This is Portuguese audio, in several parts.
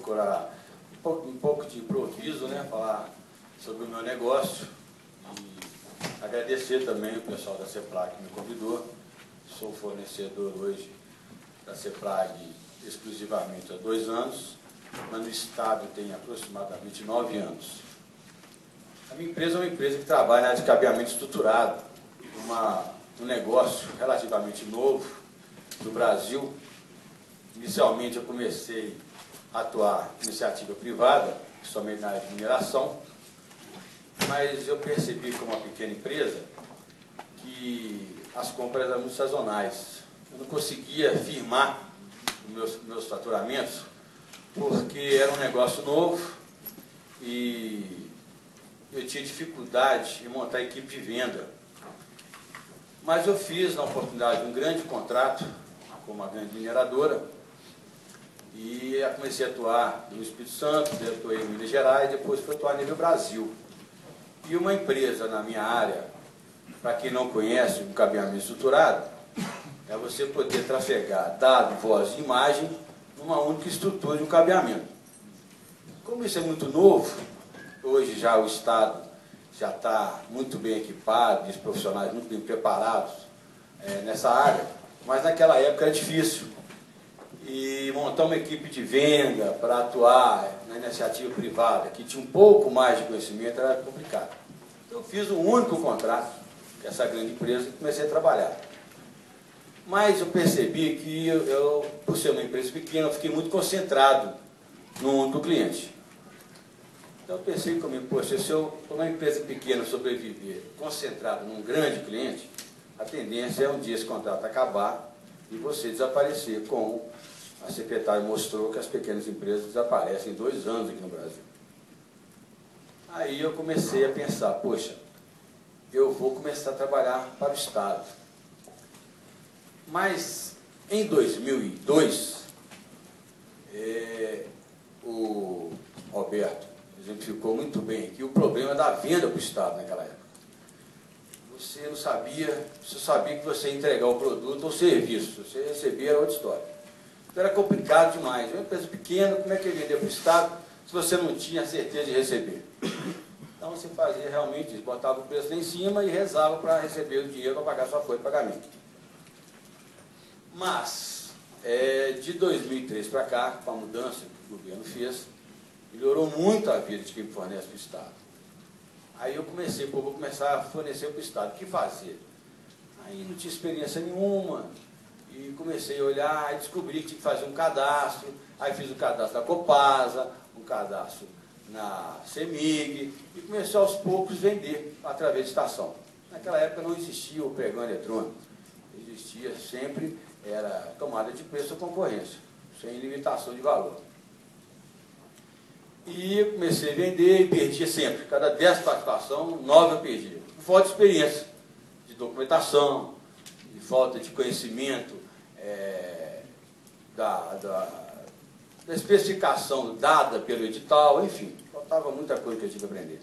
procurar um pouco de improviso, né? Falar sobre o meu negócio e agradecer também o pessoal da CEPLAG que me convidou. Sou fornecedor hoje da CEPLAG exclusivamente há 2 anos, mas no Estado tem aproximadamente 9 anos. A minha empresa é uma empresa que trabalha na área de cabeamento estruturado, um negócio relativamente novo do Brasil. Inicialmente eu comecei a atuar em iniciativa privada, somente na área de mineração, mas eu percebi como uma pequena empresa que as compras eram muito sazonais. Eu não conseguia firmar os meus faturamentos porque era um negócio novo e eu tinha dificuldade em montar a equipe de venda. Mas eu fiz, na oportunidade, um grande contrato com uma grande mineradora e comecei a atuar no Espírito Santo, atuei em Minas Gerais, depois fui atuar a nível Brasil. E uma empresa na minha área, para quem não conhece o cabeamento estruturado, é você poder trafegar dado, voz e imagem numa única estrutura de um cabeamento. Como isso é muito novo, hoje já o Estado já está muito bem equipado, os profissionais muito bem preparados nessa área, mas naquela época era difícil. E montar uma equipe de venda para atuar na iniciativa privada, que tinha um pouco mais de conhecimento, era complicado. Então eu fiz um único contrato com essa grande empresa e comecei a trabalhar. Mas eu percebi que por ser uma empresa pequena, eu fiquei muito concentrado no único cliente. Então eu pensei comigo, poxa, se eu, por uma empresa pequena, sobreviver concentrado num grande cliente, a tendência é um dia esse contrato acabar e você desaparecer, como a secretária mostrou que as pequenas empresas desaparecem em 2 anos aqui no Brasil. Aí eu comecei a pensar, poxa, eu vou começar a trabalhar para o Estado. Mas em 2002, o Roberto exemplificou muito bem aqui o problema da venda para o Estado naquela época. Você não sabia, você sabia que você ia entregar o produto ou serviço, você recebia era outra história. Então era complicado demais. Uma empresa pequena, como é que ia vender para o Estado se você não tinha certeza de receber? Então você fazia realmente isso, botava o preço lá em cima e rezava para receber o dinheiro para pagar sua folha de pagamento. Mas, de 2003 para cá, com a mudança que o governo fez, melhorou muito a vida de quem fornece para o Estado. Aí eu comecei, vou começar a fornecer para o Estado. O que fazer? Aí não tinha experiência nenhuma. E comecei a olhar e descobri que tinha que fazer um cadastro. Aí fiz o cadastro da Copasa, um cadastro na CEMIG, e comecei aos poucos a vender através de estação. Naquela época não existia o pregão eletrônico. Existia sempre, era tomada de preço ou concorrência, sem limitação de valor. E eu comecei a vender e perdia sempre. Cada 10 participações, 9 eu perdia. Por falta de experiência, de documentação, de falta de conhecimento da especificação dada pelo edital, enfim, faltava muita coisa que eu tinha que aprender.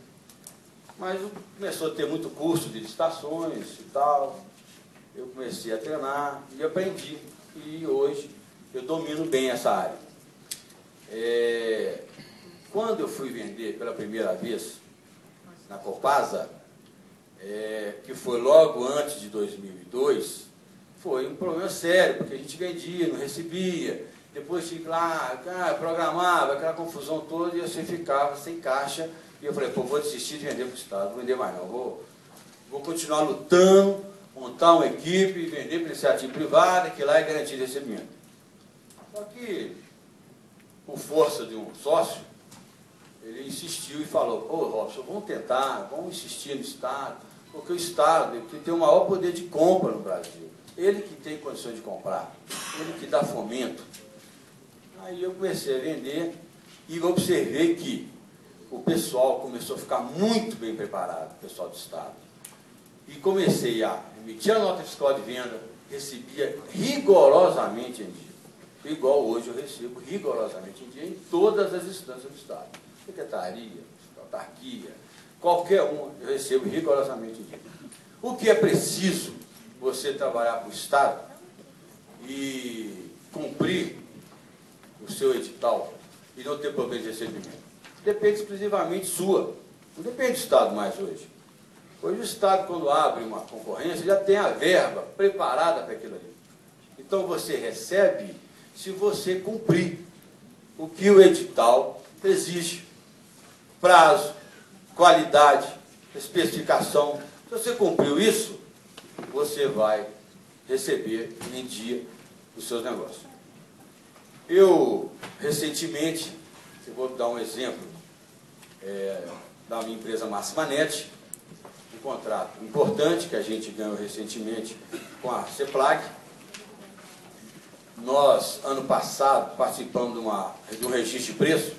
Mas começou a ter muito curso de licitações e tal, eu comecei a treinar e aprendi. E hoje eu domino bem essa área. Quando eu fui vender pela primeira vez na Copasa, que foi logo antes de 2002, foi um problema sério, porque a gente vendia, não recebia, depois tinha que ir lá, programava, aquela confusão toda, e você ficava sem caixa, e eu falei, pô, vou desistir de vender para o Estado, não vou vender mais não, vou continuar lutando, montar uma equipe, vender para iniciativa privada, que lá é garantia de recebimento. Só que, por força de um sócio, ele insistiu e falou, ô Robson, vamos tentar, vamos insistir no Estado, porque o Estado que tem o maior poder de compra no Brasil, ele que tem condições de comprar, ele que dá fomento. Aí eu comecei a vender e observei que o pessoal começou a ficar muito bem preparado, o pessoal do Estado. E comecei a emitir a nota fiscal de venda, recebia rigorosamente em dia. Igual hoje eu recebo rigorosamente em dia em todas as instâncias do Estado. Secretaria, autarquia, qualquer uma, eu recebo rigorosamente em dia. O que é preciso você trabalhar para o Estado e cumprir o seu edital e não ter problema de recebimento? Depende exclusivamente sua. Não depende do Estado mais hoje. Hoje o Estado, quando abre uma concorrência, já tem a verba preparada para aquilo ali. Então você recebe se você cumprir o que o edital exige. Prazo, qualidade, especificação. Se você cumpriu isso, você vai receber em dia os seus negócios. Eu, recentemente, eu vou dar um exemplo da minha empresa Massimanet, um contrato importante que a gente ganhou recentemente com a CEPLAG. Nós, ano passado, participamos de um registro de preço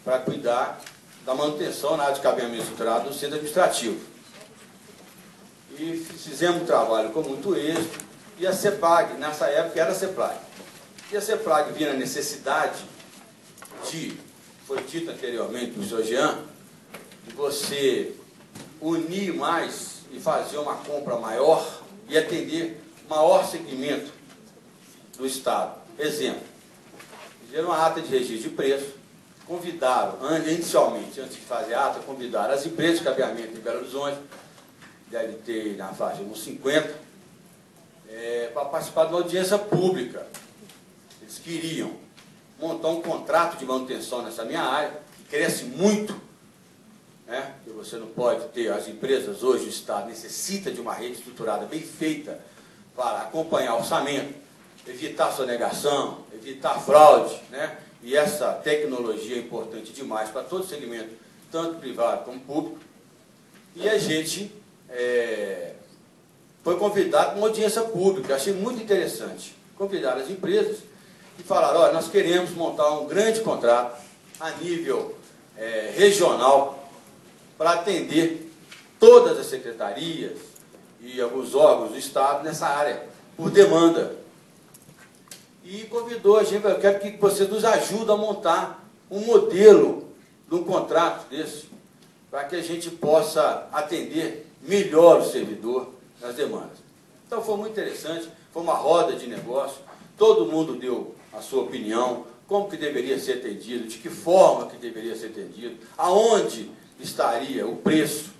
para cuidar da manutenção na área de cabeamento estruturado do centro administrativo. E fizemos um trabalho com muito êxito, e a CEPLAG, nessa época, era a CEPLAG. E a CEPLAG vinha a necessidade de, foi dito anteriormente pelo senhor Jean, de você unir mais e fazer uma compra maior e atender maior segmento do Estado. Exemplo, fizeram uma ata de registro de preço, convidaram, inicialmente, antes de fazer a ata, convidaram as empresas de cabeamento de Belo Horizonte, deve ter na faixa de uns 50, para participar de uma audiência pública. Eles queriam montar um contrato de manutenção nessa minha área, que cresce muito, né? Que você não pode ter, as empresas hoje, o Estado necessita de uma rede estruturada bem feita para acompanhar o orçamento, evitar sonegação, evitar fraude, né? E essa tecnologia é importante demais para todo segmento, tanto privado como público. E a gente foi convidado para uma audiência pública, achei muito interessante. Convidaram as empresas e falaram, olha, nós queremos montar um grande contrato a nível regional para atender todas as secretarias e alguns órgãos do Estado nessa área, por demanda. E convidou a gente, eu quero que você nos ajude a montar um modelo de um contrato desse, para que a gente possa atender melhor o servidor nas demandas. Então foi muito interessante, foi uma roda de negócio, todo mundo deu a sua opinião, como que deveria ser atendido, de que forma que deveria ser atendido, aonde estaria o preço,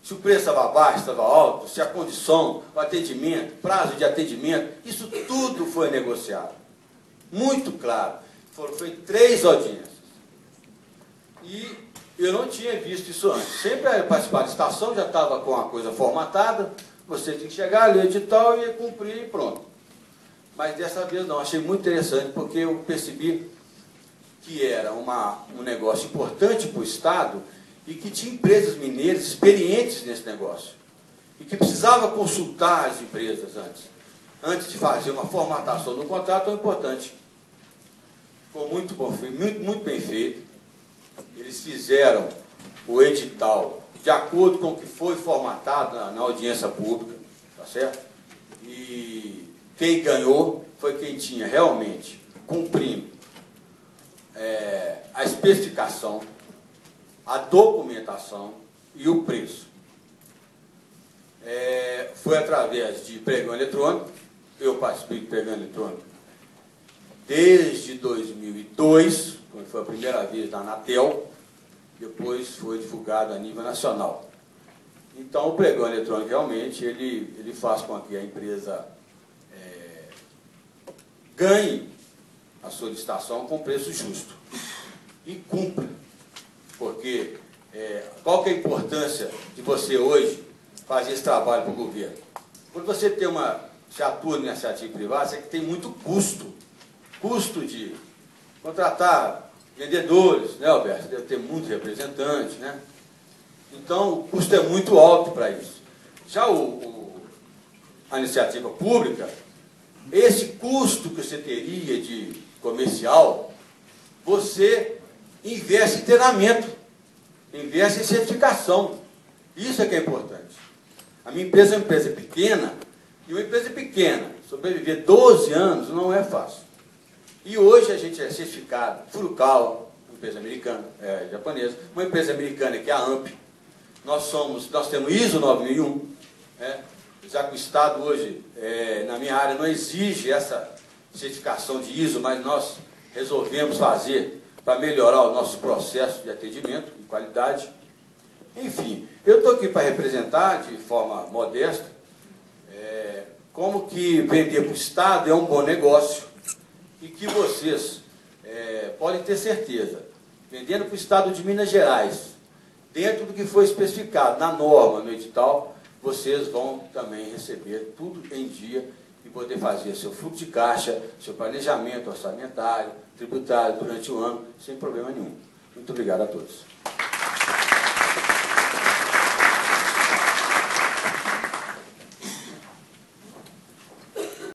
se o preço estava baixo, estava alto, se a condição, o atendimento, prazo de atendimento, isso tudo foi negociado. Muito claro. Foram feitas 3 audiências. E eu não tinha visto isso antes. Sempre participar da estação, já estava com a coisa formatada, você tinha que chegar, ler o edital e cumprir e pronto. Mas dessa vez não, achei muito interessante, porque eu percebi que era um negócio importante para o Estado e que tinha empresas mineiras experientes nesse negócio. E que precisava consultar as empresas antes de fazer uma formatação do contrato tão importante. Ficou muito bom, foi muito bem feito. Eles fizeram o edital de acordo com o que foi formatado na audiência pública, tá certo? E quem ganhou foi quem tinha realmente cumprindo a especificação, a documentação e o preço. Foi através de pregão eletrônico. Eu participei de pregão eletrônico desde 2002, quando foi a primeira vez na Anatel, depois foi divulgado a nível nacional. Então, o pregão eletrônico, realmente, ele faz com que a empresa ganhe a sua licitação com preço justo e cumpra. Porque qual que é a importância de você hoje fazer esse trabalho para o governo? Quando você se atua na iniciativa privada, você tem muito custo de contratar vendedores, né, Alberto? Deve ter muitos representantes, né? Então, o custo é muito alto para isso. Já a iniciativa pública, esse custo que você teria de comercial, você investe em treinamento, investe em certificação. Isso é que é importante. A minha empresa é uma empresa pequena, e uma empresa pequena, sobreviver 12 anos não é fácil. E hoje a gente é certificado, Furukawa, uma empresa americana, japonesa, uma empresa americana que é a AMP. Nós temos ISO 9001, já que o Estado hoje, na minha área, não exige essa certificação de ISO, mas nós resolvemos fazer para melhorar os nossos processos de atendimento e qualidade. Enfim, eu estou aqui para representar, de forma modesta, como que vender para o Estado é um bom negócio e que vocês podem ter certeza, vendendo para o Estado de Minas Gerais, dentro do que foi especificado na norma, no edital, vocês vão também receber tudo em dia e poder fazer seu fluxo de caixa, seu planejamento orçamentário, tributário durante o ano, sem problema nenhum. Muito obrigado a todos.